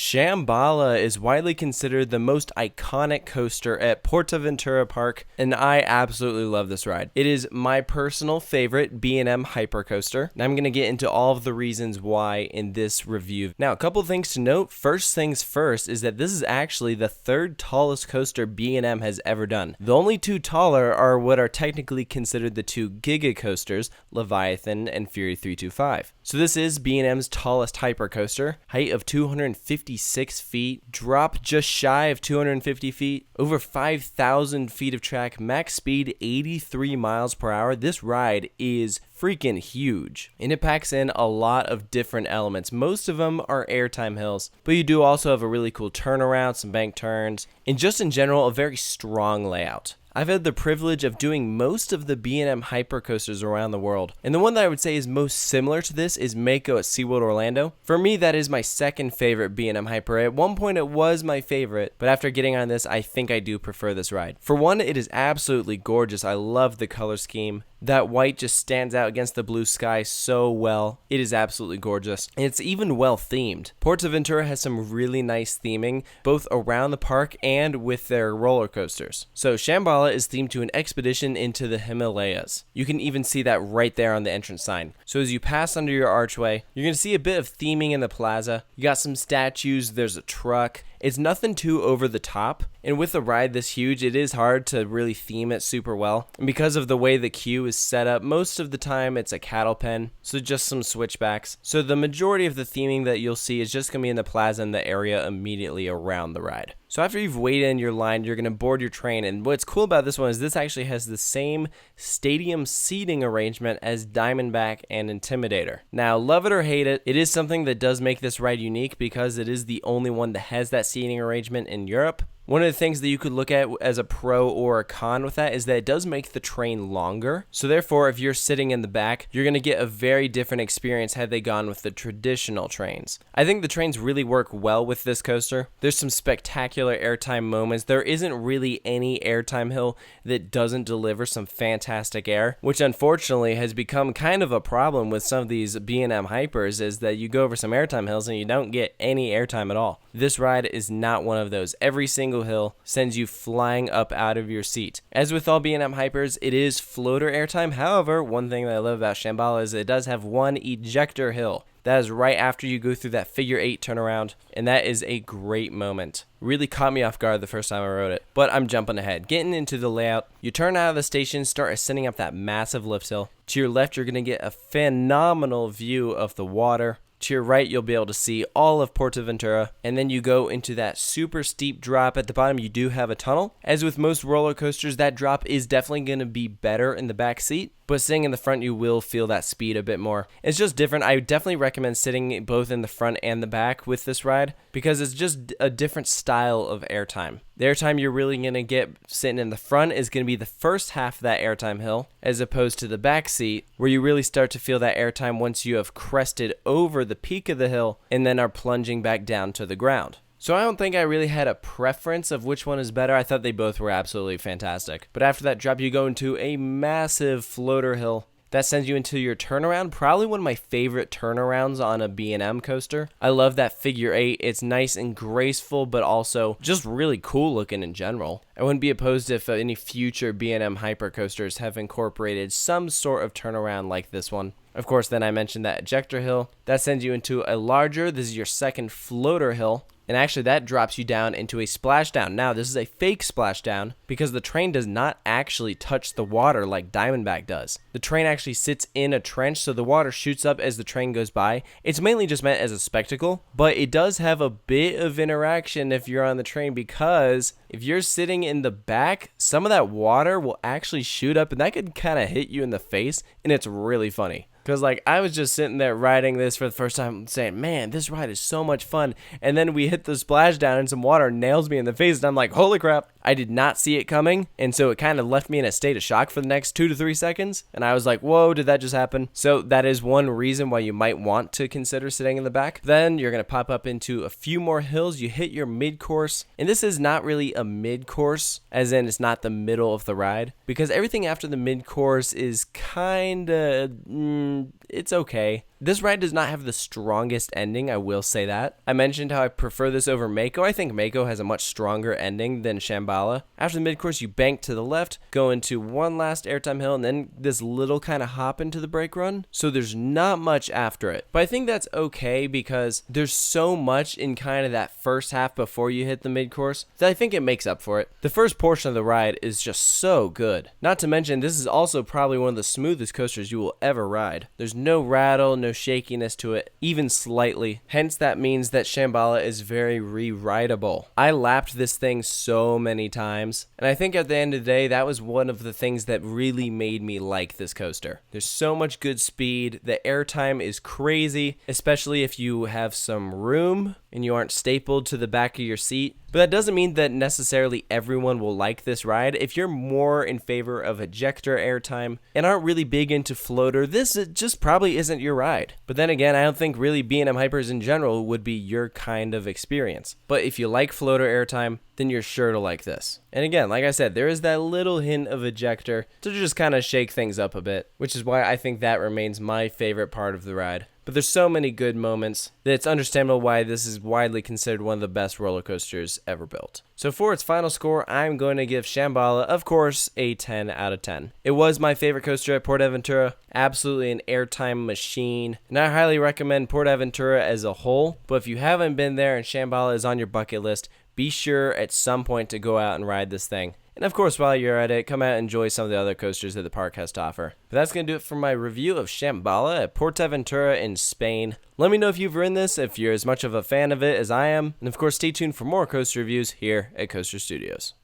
Shambhala is widely considered the most iconic coaster at Portaventura Park, and I absolutely love this ride. It is my personal favorite B&M hypercoaster, and I'm going to get into all of the reasons why in this review. Now, a couple things to note. First things first is that this is actually the third tallest coaster B&M has ever done. The only two taller are what are technically considered the two Giga coasters, Leviathan and Fury 325. So this is B&M's tallest hypercoaster, height of 256 feet, drop just shy of 250 feet, over 5,000 feet of track, max speed 83 miles per hour. This ride is freaking huge, and it packs in a lot of different elements. Most of them are airtime hills, but you do also have a really cool turnaround, some bank turns, and just in general a very strong layout. I've had the privilege of doing most of the B&M hypercoasters around the world, and the one that I would say is most similar to this is Mako at SeaWorld Orlando. For me, that is my second favorite B&M hyper. At one point it was my favorite, but after getting on this, I think I do prefer this ride. For one, it is absolutely gorgeous. I love the color scheme. That white just stands out against the blue sky so well. It is absolutely gorgeous. And it's even well themed. Portaventura has some really nice theming, both around the park and with their roller coasters. So Shambhala is themed to an expedition into the Himalayas. You can even see that right there on the entrance sign. So as you pass under your archway, you're going to see a bit of theming in the plaza. You got some statues, there's a truck. It's nothing too over the top, and with a ride this huge, it is hard to really theme it super well. And because of the way the queue is set up, most of the time it's a cattle pen, so just some switchbacks. So the majority of the theming that you'll see is just going to be in the plaza and the area immediately around the ride. So after you've waited in your line, you're going to board your train, and what's cool about this one is this actually has the same stadium seating arrangement as Diamondback and Intimidator. Now, love it or hate it, it is something that does make this ride unique because it is the only one that has that seating arrangement in Europe. One of the things that you could look at as a pro or a con with that is that it does make the train longer. So therefore, if you're sitting in the back, you're going to get a very different experience had they gone with the traditional trains. I think the trains really work well with this coaster. There's some spectacular airtime moments. There isn't really any airtime hill that doesn't deliver some fantastic air, which unfortunately has become kind of a problem with some of these B&M hypers, is that you go over some airtime hills and you don't get any airtime at all. This ride is not one of those. Every single hill sends you flying up out of your seat. As with all B&M hypers, it is floater airtime. However, one thing that I love about Shambhala is it does have one ejector hill. That is right after you go through that figure 8 turnaround, and that is a great moment. Really caught me off guard the first time I rode it, but I'm jumping ahead. Getting into the layout, you turn out of the station, start ascending up that massive lift hill. To your left, you're going to get a phenomenal view of the water. To your right, you'll be able to see all of Portaventura, and then you go into that super steep drop. At the bottom, you do have a tunnel. As with most roller coasters, that drop is definitely going to be better in the back seat, but sitting in the front, you will feel that speed a bit more. It's just different. I definitely recommend sitting both in the front and the back with this ride because it's just a different style of airtime. The airtime you're really going to get sitting in the front is going to be the first half of that airtime hill, as opposed to the back seat, where you really start to feel that airtime once you have crested over the peak of the hill and then are plunging back down to the ground. So I don't think I really had a preference of which one is better. I thought they both were absolutely fantastic. But after that drop, you go into a massive floater hill. That sends you into your turnaround, probably one of my favorite turnarounds on a B&M coaster. I love that figure 8. It's nice and graceful, but also just really cool looking in general. I wouldn't be opposed if any future B&M hypercoasters have incorporated some sort of turnaround like this one. Of course, then I mentioned that ejector hill. That sends you into a larger, this is your second floater hill. And actually that drops you down into a splashdown. Now this is a fake splashdown because the train does not actually touch the water like Diamondback does. The train actually sits in a trench, so the water shoots up as the train goes by. It's mainly just meant as a spectacle, but it does have a bit of interaction if you're on the train, because if you're sitting in the back, some of that water will actually shoot up and that could kind of hit you in the face, and it's really funny. Because, like, I was just sitting there riding this for the first time saying, man, this ride is so much fun. And then we hit the splashdown and some water nails me in the face. And I'm like, holy crap. I did not see it coming. And so it kind of left me in a state of shock for the next 2 to 3 seconds. And I was like, whoa, did that just happen? So that is one reason why you might want to consider sitting in the back. Then you're going to pop up into a few more hills. You hit your mid-course. And this is not really a mid-course, as in it's not the middle of the ride. Because everything after the mid-course is kind of, it's okay. This ride does not have the strongest ending, I will say that. I mentioned how I prefer this over Mako. I think Mako has a much stronger ending than Shambhala. After the mid-course, you bank to the left, go into one last airtime hill, and then this little kind of hop into the brake run. So there's not much after it. But I think that's okay because there's so much in kind of that first half before you hit the mid-course that I think it makes up for it. The first portion of the ride is just so good. Not to mention, this is also probably one of the smoothest coasters you will ever ride. There's no rattle, no shakiness to it, even slightly. Hence, that means that Shambhala is very re-rideable. I lapped this thing so many times, and I think at the end of the day, that was one of the things that really made me like this coaster. There's so much good speed. The airtime is crazy, especially if you have some room and you aren't stapled to the back of your seat. But that doesn't mean that necessarily everyone will like this ride. If you're more in favor of ejector airtime and aren't really big into floater, this just probably isn't your ride. But then again, I don't think really B&M Hypers in general would be your kind of experience. But if you like floater airtime, then you're sure to like this. And again, like I said, there is that little hint of ejector to just kind of shake things up a bit, which is why I think that remains my favorite part of the ride. But there's so many good moments that it's understandable why this is widely considered one of the best roller coasters ever built. So for its final score, I'm going to give Shambhala, of course, a 10 out of 10. It was my favorite coaster at Portaventura, absolutely an airtime machine, and I highly recommend Portaventura as a whole. But if you haven't been there and Shambhala is on your bucket list, be sure at some point to go out and ride this thing. And of course, while you're at it, come out and enjoy some of the other coasters that the park has to offer. But that's going to do it for my review of Shambhala at Portaventura in Spain. Let me know if you've ridden this, if you're as much of a fan of it as I am. And of course, stay tuned for more coaster reviews here at Coaster Studios.